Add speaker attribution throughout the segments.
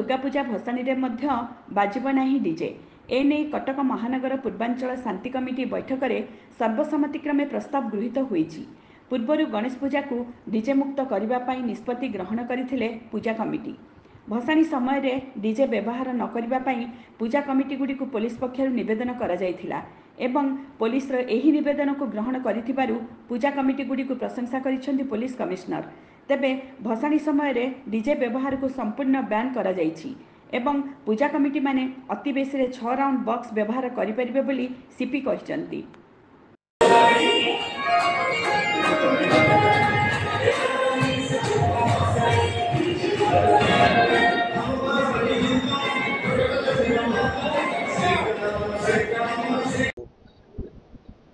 Speaker 1: दुर्गा पूजा भसाणी रे मध्य बाजिब नाही डीजे। एने कटक महानगर पूर्वांचल शांति कमिटी बैठक में सर्वसम्मतिक्रमे प्रस्ताव गृहीत होईछि। पूर्वर गणेश पूजा को डीजे मुक्त करने निष्पत्ति ग्रहण करथिले पूजा कमिटी। भसाणी समय रे डीजे व्यवहार न करने पूजा कमिटी गुड़ी को पुलिस पक्षर निवेदन करा जायथिला एवं पुलिस एही निवेदन को ग्रहण करिथिबारु पूजा कमिटी गुड़ी को प्रशंसा करिसेंती पुलिस कमिश्नर। तेबे भसाणी समय रे डीजे व्यवहार को संपूर्ण बैन करा जायछि एवं पूजा कमिटी माने अति बेसी 6 राउंड बॉक्स व्यवहार करिपरिबे बोली सीपी कहिसेंती।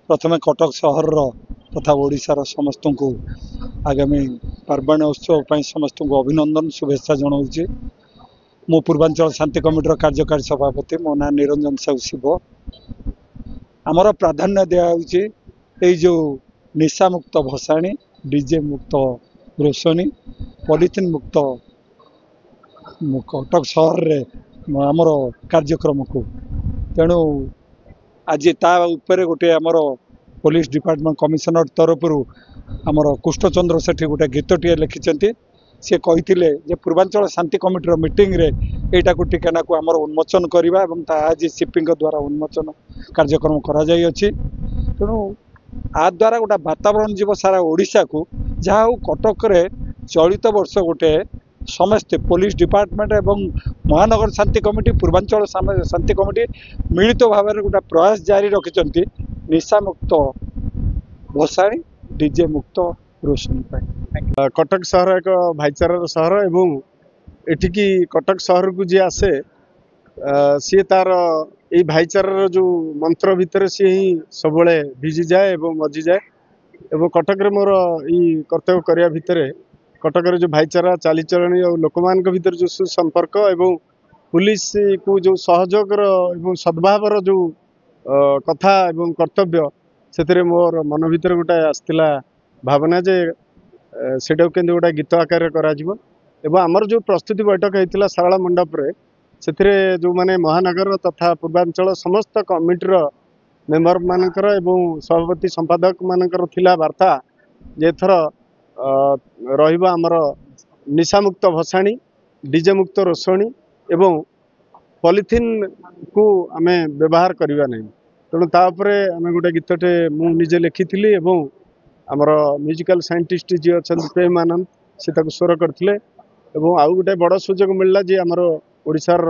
Speaker 2: प्रथम कटक सहर तथा ओडिशार समस्त को आगामी पार्वण उत्सव पर समस्त को अभिनंदन शुभेच्छा जनाऊँगी। मो पूर्वांचल शांति कमिटर कार्यकारी सभापति मो ना निरंजन साहू शिव। आमर प्राधान्य दिया जो निशा मुक्त भसाणी, डीजे मुक्त रोशनी, पॉलिथिन मुक्त कटक सहर रे आमर कार्यक्रम को तेणु आज ता उपरे गोटे आमर पुलिस डिपार्टमेंट कमिशनर तरफ आमर कुष्ठचंद्र सेठी गोटे गीतटे लिखिं। सी कही पूर्वांचल शांति कमिटर मीटिंग रे एटा को टिकाना को आमर उन्मोचन करवा आज सीपी द्वारा उन्मोचन कार्यक्रम करा जाई अछि। तेणु आ द्वारा गोटे वातावरण जीव सारा ओडिशा को जहाँ कटक रे चलित वर्ष गोटे समस्ते पुलिस डिपार्टमेंट एवं महानगर शांति कमिटी पूर्वांचल शांति कमिटी मिलित भाव में गोटे प्रयास जारी रखिंट निशा मुक्त भसाणी, डीजे मुक्त रोशनी।
Speaker 3: कटक सहर एक भाईचारार सहर एवं एठिकी कटक सहर को जी आसे सी तार ये भाईचारार जो मंत्र भितर सी ही सब भिजी जाए एवं मजी जाए एवं कटक रे मोर ये कर्तव्य करिया भितर कटक रे जो भाईचारा चालीचलणी और लोक मान भीतर जो सुसंपर्क एवं पुलिस को जो सहयोग एवं सद्भावर जो कथा एवं कर्तव्य से मोर मन भीतर गोटे आसला भावना जे सेटा के गोटे गीत आकार करा एवं आमर जो प्रस्तुति बैठक होता सारला मंडप रे से जो माने महानगर तथा पूर्वांचल समस्त कमिटर मेम्बर मानकर एवं सभापति संपादक मानकर थिला वार्ता जे थर रहिबा आमर निशा मुक्त भसाणी, डीजे मुक्त रोशनी एवं पॉलिथिन को आमे व्यवहार करबा नहीं। तेणु तापरे आमे गोटे गीतटे मु निजे लिखिथिली एवं आमर म्यूजिकल साइंटिस्ट जी अछन प्रेम आनंद से ताको स्वर करथिले एवं आउ गोटे बड़ सुजोग मिलला जे आमर ओडिसार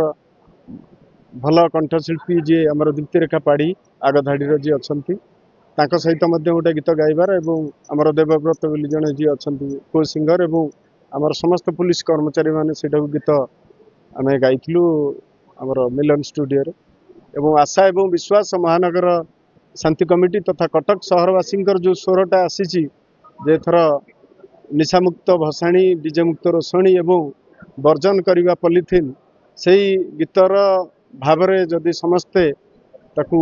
Speaker 3: भल कंठशिल्पी जी आमर दीप्ति रेखा पाड़ी आगधाड़ी जी अछंती तांको सहित मध्य गोटे गीत गाइबार एवं आमर देवव्रत बोली जने जी अछंती को सिंगर एवं आमर समस्त पुलिस कर्मचारी माने सेटा गीत आमे गाइथिलु आमर मिलन स्टूडियो रे एवं आशा एवं विश्वास महानगर शांति कमिटी तथा कटक सहरवासी जो स्वरटा आसी जे थर निशा मुक्त भसाणी, डीजे मुक्त रोशनी एवं वर्जन करवा पॉलिथिन से गीतर भावरे जदि समस्ते ताकू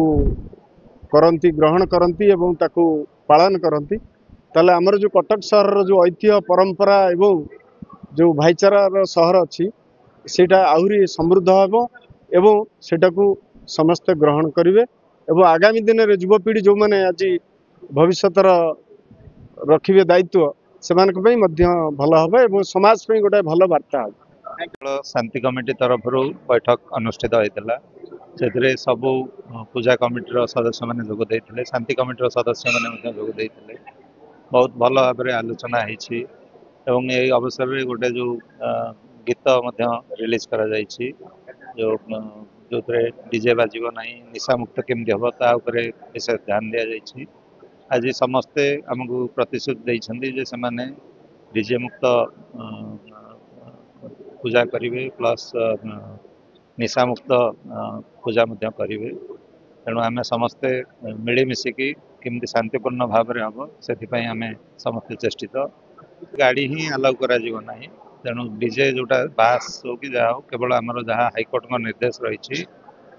Speaker 3: करंती ग्रहण करंती एवं ताकू पालन करंती ताले आमर जो कटक सहर जो ऐतिह्य परंपरा एवं जो भाईचारार सहर अच्छी सेटा आहुरी समृद्ध हेबो एवं सेटा को समस्ते ग्रहण करिवे एवं आगामी दिन रे युवपीढ़ी जो माने आज भविष्यतर रखिबे दायित्व से भल हम एवं समाज पे गोटे भल वार्ता हो।
Speaker 4: शांति कमिटी तरफ बैठक अनुष्ठित होता से सबू पूजा कमिटर सदस्य मैंने जोगदे शांति कमिटर सदस्य मैंने जोगदे बहुत भल भाव आलोचना होती एवं ये अवसर में गोटे जो गीत रिलीज करा जाइछि जो जो डीजे बाजिब ना निशा मुक्त केमती हम ताऊपर विशेष ध्यान दि जाइछि। आज समस्ते आमको प्रतिश्रुति देइछन्ति जे से माने डीजे मुक्त पूजा करिवे प्लस निशा मुक्त पूजा मध्य करिवे। तेणु आम समस्ते मिलमिशिकी केमती शांतिपूर्ण भाव में हम से आम समस्ते चेष्टित गाड़ी ही अलाउ करा ना। तेणु डीजे जोटा बास हो कि जहाँ हो केवल आमर जहाँ हाइकोर्ट निर्देश रही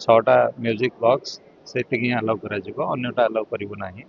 Speaker 4: 6टा म्यूजिक बॉक्स से अलाउ करा अन्यटा अलाउ करिबो नाही।